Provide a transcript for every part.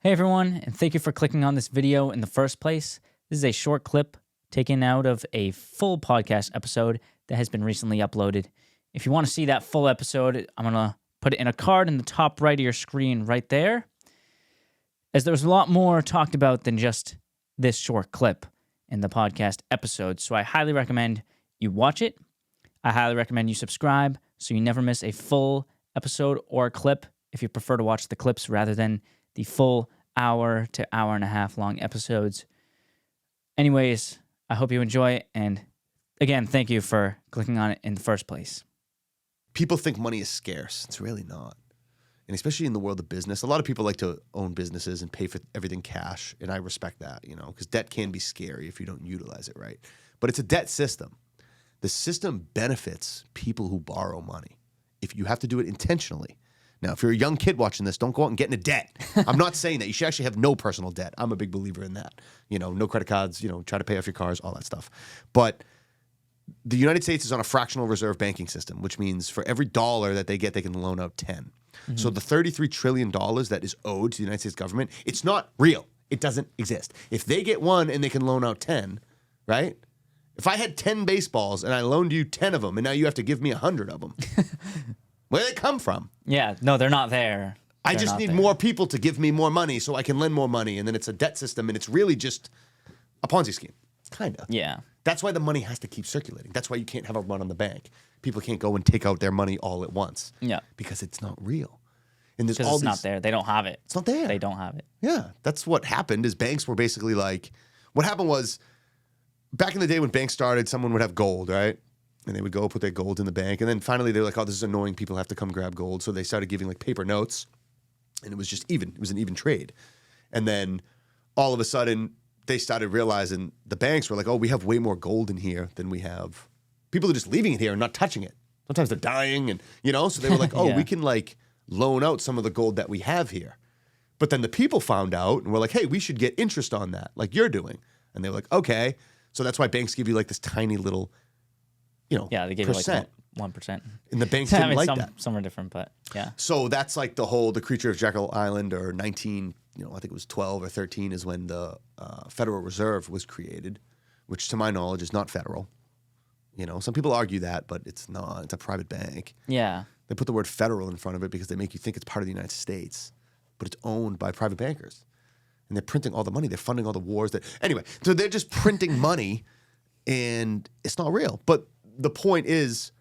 Hey everyone, and thank you for clicking on this video in the first place. This is a short clip taken out of a full podcast episode that has been recently uploaded. If you want to see that full episode, I'm going to put it in a card in the top right of your screen right there, as there's a lot more talked about than just this short clip in the podcast episode. So I highly recommend you watch it. I highly recommend you subscribe so you never miss a full episode or clip if you prefer to watch the clips rather than the full hour to hour and a half long episodes. Anyways, I hope you enjoy it. And again, thank you for clicking on it in the first place. People think money is scarce. It's really not. And especially in the world of business, a lot of people like to own businesses and pay for everything cash. And I respect that, because debt can be scary if you don't utilize it right. But it's a debt system. The system benefits people who borrow money if you have to do it intentionally. Now, if you're a young kid watching this, don't go out and get into debt. I'm not saying that. You should actually have no personal debt. I'm a big believer in that. No credit cards, try to pay off your cars, all that stuff. But the United States is on a fractional reserve banking system, which means for every dollar that they get, they can loan out 10. Mm-hmm. So the $33 trillion that is owed to the United States government, it's not real. It doesn't exist. If they get one and they can loan out 10, right? If I had 10 baseballs and I loaned you 10 of them and now you have to give me 100 of them, where do they come from? Yeah, no, they're not there. I just need more people to give me more money so I can lend more money. And then it's a debt system and it's really just a Ponzi scheme. Kind of. Yeah. That's why the money has to keep circulating. That's why you can't have a run on the bank. People can't go and take out their money all at once. Yeah. Because it's not real. And there's Because it's not there. They don't have it. It's not there. They don't have it. Yeah. That's what happened is banks were basically like, what happened was back in the day when banks started, someone would have gold, right? And they would go put their gold in the bank. And then finally they were like, oh, this is annoying. People have to come grab gold. So they started giving like paper notes. And it was just even. It was an even trade. And then all of a sudden they started realizing the banks were like, oh, we have way more gold in here than we have. People are just leaving it here and not touching it. Sometimes they're dying and, so they were like, oh, Yeah. we can like loan out some of the gold that we have here. But then the people found out and were like, hey, we should get interest on that like you're doing. And they were like, okay. So that's why banks give you like this tiny little, Yeah, they give percent. you like 1%. And the banks didn't like that. Some are different, but yeah. So that's like the creature of Jekyll Island or 19, I think it was 12 or 13 is when the Federal Reserve was created, which to my knowledge is not federal. Some people argue that, but it's not. It's a private bank. Yeah. They put the word federal in front of it because they make you think it's part of the United States, but it's owned by private bankers. And they're printing all the money. They're funding all the wars. Anyway, so they're just printing money and it's not real. But the point is,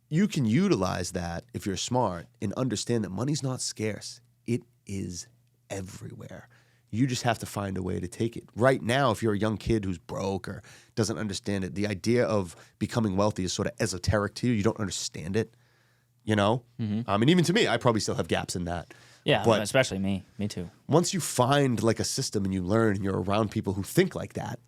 you can utilize that if you're smart and understand that money's not scarce. It is everywhere. You just have to find a way to take it. Right now, if you're a young kid who's broke or doesn't understand it, the idea of becoming wealthy is sort of esoteric to you. You don't understand it, Mm-hmm. And even to me, I probably still have gaps in that. Yeah, But especially me. Me too. once you find like a system and you learn and you're around people who think like that,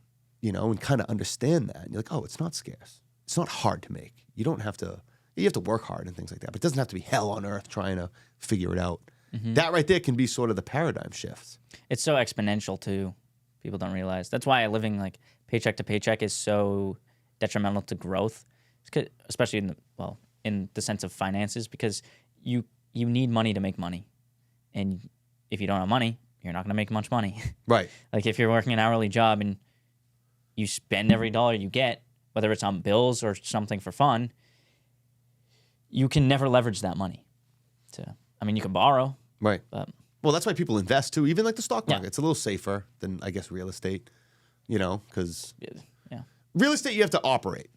and kind of understand that, and you're like, oh, it's not scarce. It's not hard to make. You have to work hard and things like that, but it doesn't have to be hell on earth trying to figure it out. Mm-hmm. That right there can be sort of the paradigm shift. It's so exponential too. People don't realize. That's why living like paycheck to paycheck is so detrimental to growth, especially in the sense of finances, because you need money to make money. And if you don't have money, you're not going to make much money. Right. Like if you're working an hourly job and you spend every dollar you get, whether it's on bills or something for fun, you can never leverage that money. You can borrow. Right. But Well, that's why people invest too. Even like the stock market, Yeah. it's a little safer than I guess real estate, because yeah. real estate you have to operate.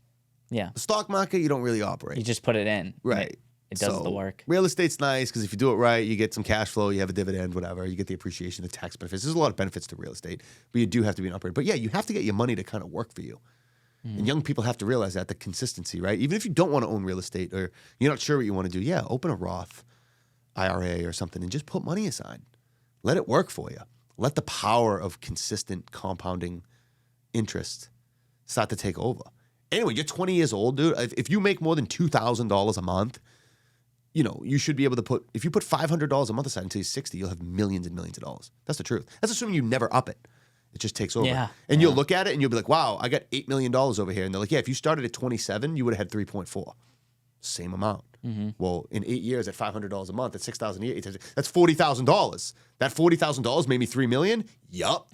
Yeah. The stock market you don't really operate. You just put it in. Right. It does So, the work. Real estate's nice because if you do it right, you get some cash flow, you have a dividend, whatever. You get the appreciation, the tax benefits. There's a lot of benefits to real estate, but you do have to be an operator. But yeah, you have to get your money to kind of work for you. And young people have to realize that, the consistency, right? Even if you don't want to own real estate or you're not sure what you want to do, open a Roth IRA or something and just put money aside. Let it work for you. Let the power of consistent compounding interest start to take over. Anyway, you're 20 years old, dude. If you make more than $2,000 a month, you should be able to if you put $500 a month aside until you're 60, you'll have millions and millions of dollars. That's the truth. That's assuming you never up it. It just takes over. Yeah. And you'll look at it and you'll be like, wow, I got $8 million over here. And they're like, yeah, if you started at 27, you would have had 3.4. Same amount. Well, in 8 years at $500 a month, at $6,000 a year, that's $40,000. That $40,000 made me $3 million? Yup.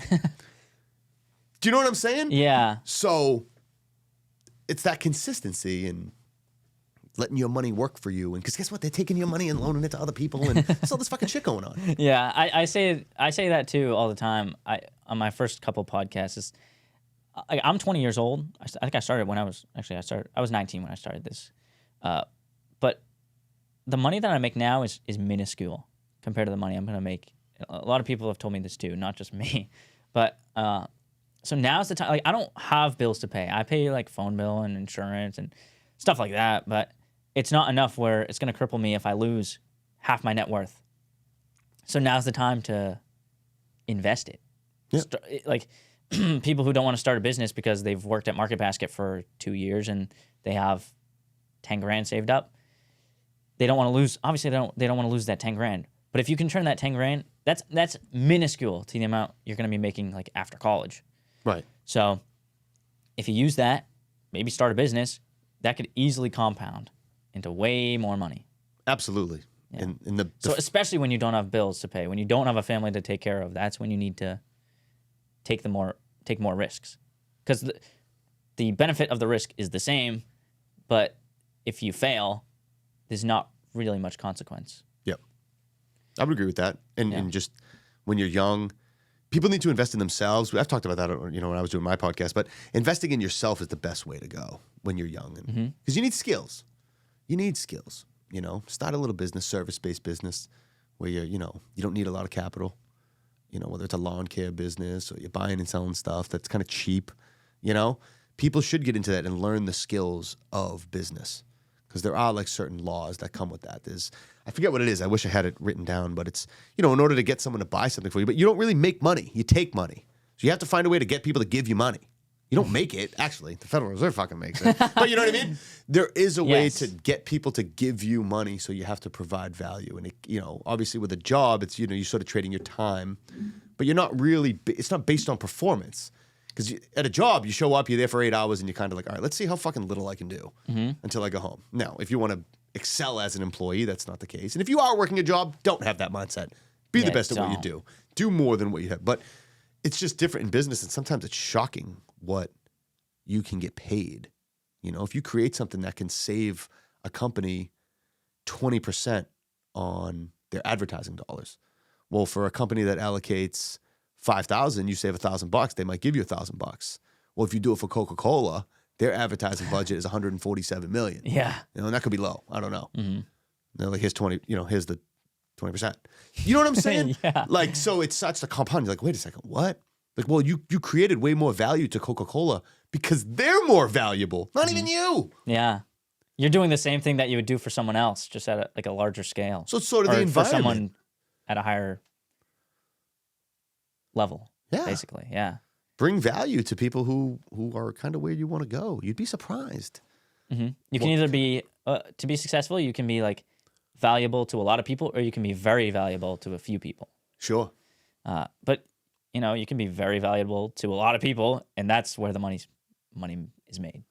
Do you know what I'm saying? Yeah. So it's that consistency and letting your money work for you. And because guess what? They're taking your money and loaning it to other people. And there's all this fucking shit going on. Yeah. I say that too all the time. On my first couple podcasts, I'm 20 years old. I think I started when I was 19 when I started this. But the money that I make now is minuscule compared to the money I'm going to make. A lot of people have told me this too, not just me. But so now's the time. Like, I don't have bills to pay. I pay like phone bill and insurance and stuff like that. But it's not enough where it's going to cripple me if I lose half my net worth. So now's the time to invest it. Yeah. Like people who don't want to start a business because they've worked at Market Basket for 2 years and they have 10 grand saved up. They don't want to lose. Obviously, they don't want to lose that 10 grand. But if you can turn that 10 grand, that's minuscule to the amount you're going to be making like after college. Right. So if you use that, maybe start a business, that could easily compound into way more money. Absolutely. Yeah. And So especially when you don't have bills to pay, when you don't have a family to take care of, that's when you need to take more risks. Because the benefit of the risk is the same, but if you fail, there's not really much consequence. Yep. I would agree with that. And just when you're young, people need to invest in themselves. I've talked about that, when I was doing my podcast, but investing in yourself is the best way to go when you're young. Because you need skills. You need skills. Start a little business, service-based business where you don't need a lot of capital. Whether it's a lawn care business or you're buying and selling stuff that's kind of cheap. People should get into that and learn the skills of business because there are like certain laws that come with that. I forget what it is. I wish I had it written down, but it's, in order to get someone to buy something for you, but you don't really make money. You take money. So you have to find a way to get people to give you money. You don't make it, actually. The Federal Reserve fucking makes it. But you know what I mean? There is a way to get people to give you money, so you have to provide value. And, obviously with a job, it's, you're sort of trading your time. But you're not really, it's not based on performance. Because at a job, you show up, you're there for 8 hours, and you're kind of like, all right, let's see how fucking little I can do until I go home. Now, if you want to excel as an employee, that's not the case. And if you are working a job, don't have that mindset. Be the best at what you do. Do more than what you have. But it's just different in business, and sometimes it's shocking what you can get paid. If you create something that can save a company 20% on their advertising dollars, well, for a company that allocates $5,000, you save $1,000, they might give you $1,000. Well, if you do it for Coca-Cola, their advertising budget is $147 million. Yeah. And that could be low. I don't know. They're like, here's 20, here's the 20%. You know what I'm saying? Yeah. Like, so it starts to compound. You're like, wait a second, what? Like, well, you created way more value to Coca-Cola because they're more valuable, not even you. Yeah. You're doing the same thing that you would do for someone else, just at a larger scale. So it's sort of the for environment. someone at a higher level, basically. Yeah. Bring value to people who are kind of where you want to go. You'd be surprised. You can either be, to be successful, you can be like valuable to a lot of people, or you can be very valuable to a few people. Sure. But you can be very valuable to a lot of people, and that's where the money is made.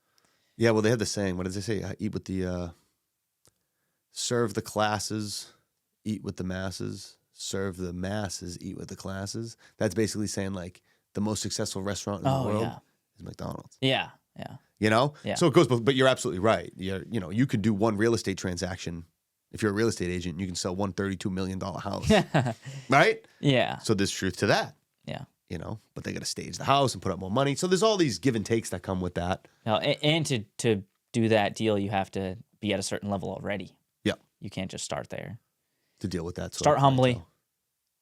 Yeah, well, they have the saying. What does they say? Eat with the, serve the classes, eat with the masses, serve the masses, eat with the classes. That's basically saying like the most successful restaurant in the world is McDonald's. Yeah, yeah. Yeah. So it goes, but you're absolutely right. You could do one real estate transaction. If you're a real estate agent, you can sell one $32 million house, right? Yeah. So there's truth to that. Yeah. But they got to stage the house and put up more money. So there's all these give and takes that come with that. And to do that deal, you have to be at a certain level already. Yeah. You can't just start there. To deal with that. Start humbly.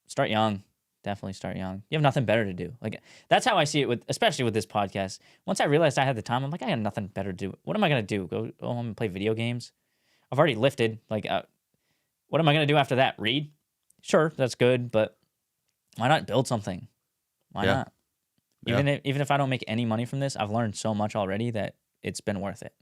Start young. Definitely start young. You have nothing better to do. Like, that's how I see it, especially with this podcast. Once I realized I had the time, I'm like, I got nothing better to do. What am I going to do? Go home and play video games? I've already lifted. Like, what am I going to do after that? Read? Sure, that's good, but why not build something? Why not? Even if I don't make any money from this, I've learned so much already that it's been worth it.